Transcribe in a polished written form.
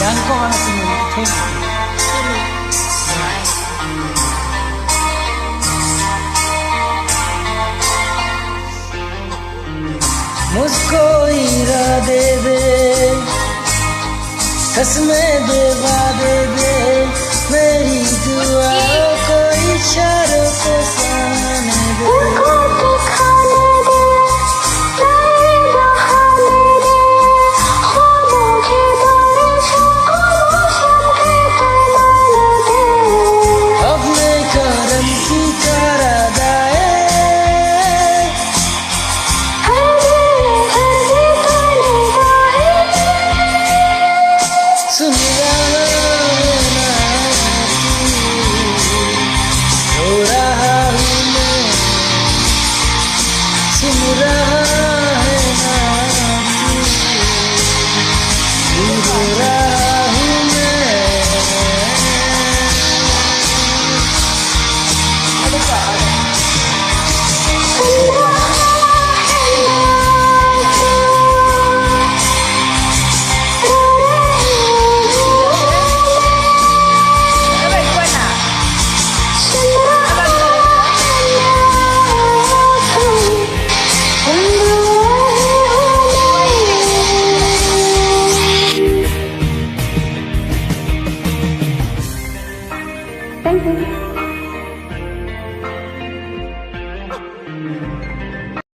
Yang kau anak semua itu. मुझको हीरा दे दे, कसमें दे वादे दे, मेरी दुआओं को इशारों से सामने दे। अपने करम की करादाए सुन रहा है ना तू, रो रहा हूँ मैं, सुन रहा है ना तू, रो रहा हूँ मैं। Thank you.